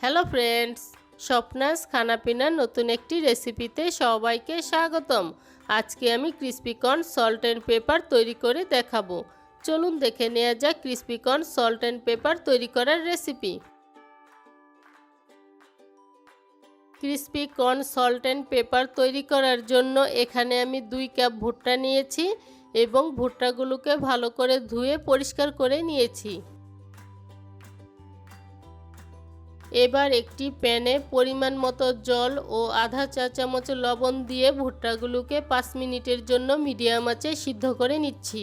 Hello friends, স্বপ্নাস খানাপিনার নতুন একটি রেসিপিতে সবাইকে স্বাগতম। আজকে আমি crispy corn salt and paper তৈরি করে দেখাবো। চলুন দেখে নেওয়া যাক crispy corn salt and paper তৈরি করার recipe. Crispy corn salt and paper তৈরি করার জন্য এখানে আমি 2 কাপ ভুট্টা নিয়েছি এবং ভুট্টাগুলোকে ভালো করে ধুয়ে পরিষ্কার করে নিয়েছি। এবার একটি প্যানে পরিমাণ মতো জল ও আধা চা চামচ লবণ দিয়ে ভুট্টাগুলোকে 5 মিনিটের জন্য মিডিয়াম আঁচে সিদ্ধ করে নিচ্ছি।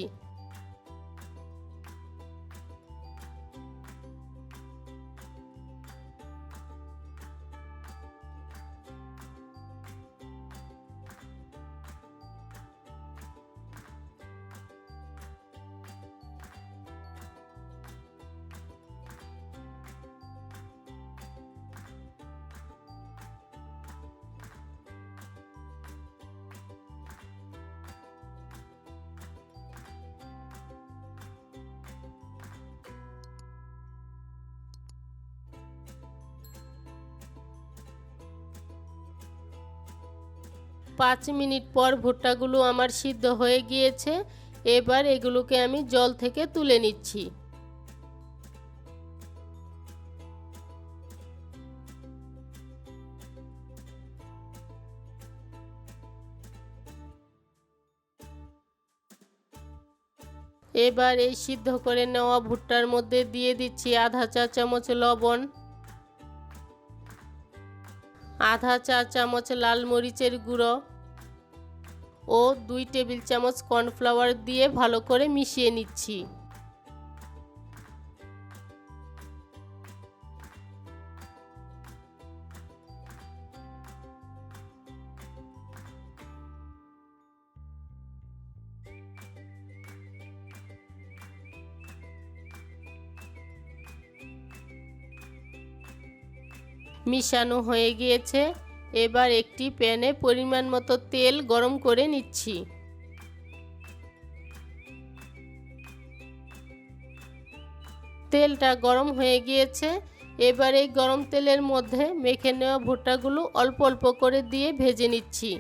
পাঁচ মিনিট পর ভুট্টাগুলো আমার সিদ্ধ হয়ে গিয়েছে। এবার এগুলোকে আমি জল থেকে তুলে নিচ্ছি। এবার এই সিদ্ধ করে নেওয়া ভুট্টার মধ্যে দিয়ে দিচ্ছি আধা চা চামচ লবণ, আধা চা চামচ লাল মরিচের গুঁড়ো ও 2 টেবিল চামচ কর্নফ্লাওয়ার দিয়ে ভালো করে মিশিয়ে নিচ্ছি। মিশানো হয়ে গিয়েছে। এবার একটি প্যানে পরিমাণ মতো তেল গরম করে নিচ্ছি। তেলটা গরম হয়ে গিয়েছে। এবার এই গরম তেলের মধ্যে মেখে নেওয়া ভুট্টাগুলো অল্প অল্প করে দিয়ে ভেজে নিচ্ছি।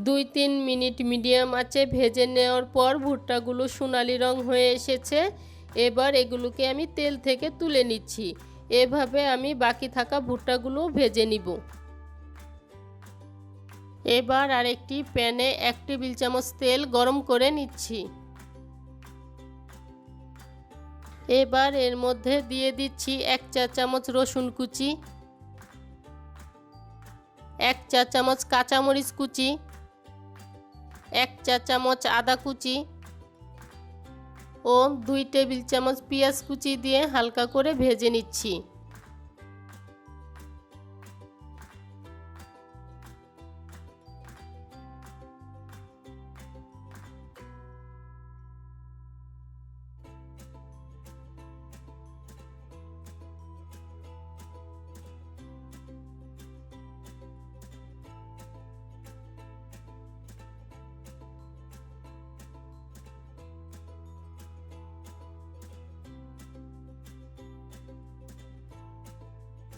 দুই তিন মিনিট মিডিয়াম আঁচে ভেজে নেওয়ার পর ভুট্টাগুলো সোনালি রং হয়ে এসেছে। এবার এগুলোকে আমি তেল থেকে তুলে নিচ্ছি। এভাবে আমি বাকি থাকা ভুট্টাগুলো ভেজে নিব। এবার আরেকটি প্যানে 1 টেবিল চামচ তেল গরম করে নিচ্ছি। এবার এর মধ্যে দিয়ে দিচ্ছি 1 চা চামচ রসুন কুচি, 1 চা চামচ কাঁচামরিচ কুচি, 1 চা চামচ আদা কুচি ও 2 টেবিল চামচ পেঁয়াজ কুচি দিয়ে হালকা করে ভেজে নিচ্ছি।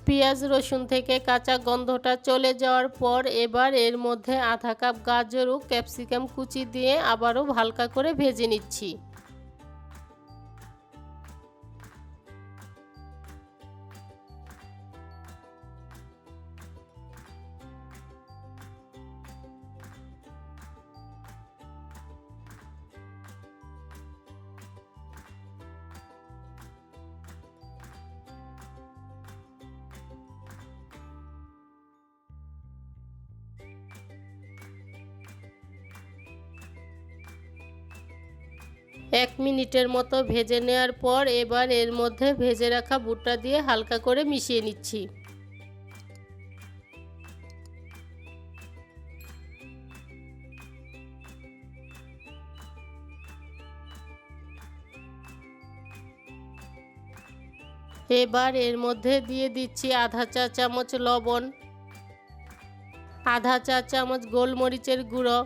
পেঁয়াজ রসুন থেকে কাঁচা গন্ধটা চলে যাওয়ার পর এবার এর মধ্যে আধা কাপ গাজর ও ক্যাপসিকাম কুচি দিয়ে আবারও হালকা করে ভেজে নিচ্ছি। 1 মিনিটের মতো ভেজে নেওয়ার পর এবার এর মধ্যে ভেজে রাখা বুটটা দিয়ে হালকা করে মিশিয়ে নিচ্ছি। এবার এর মধ্যে দিয়ে দিচ্ছি আধা চা চামচ লবণ, আধা চা চামচ গোলমরিচের গুঁড়ো,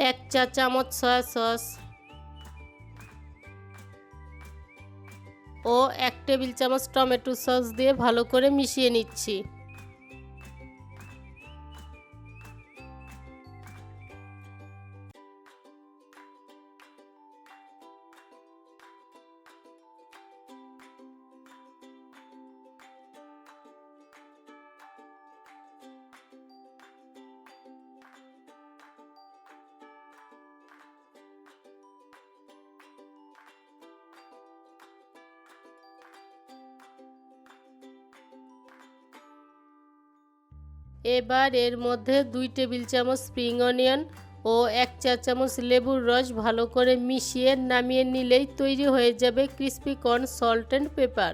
1 চা চামচ সয়া সস ও 1 টেবিল চামচ টমেটো সস দিয়ে ভালো করে মিশিয়ে নিচ্ছি। এবার এর মধ্যে 2 টেবিল চামচ স্প্রিং অনিয়ন ও 1 চা চামচ লেবুর রস ভালো করে মিশিয়ে নামিয়ে নিলেই তৈরি হয়ে যাবে crispy corn salt and paper.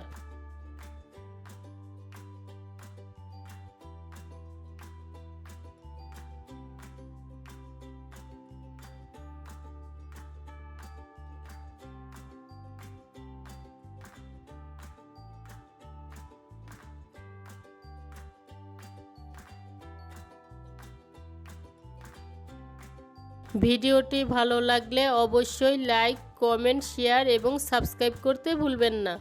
ভিডিওটি ভালো লাগলে অবশ্যই লাইক, কমেন্ট, শেয়ার এবং সাবস্ক্রাইব করতে ভুলবেন না।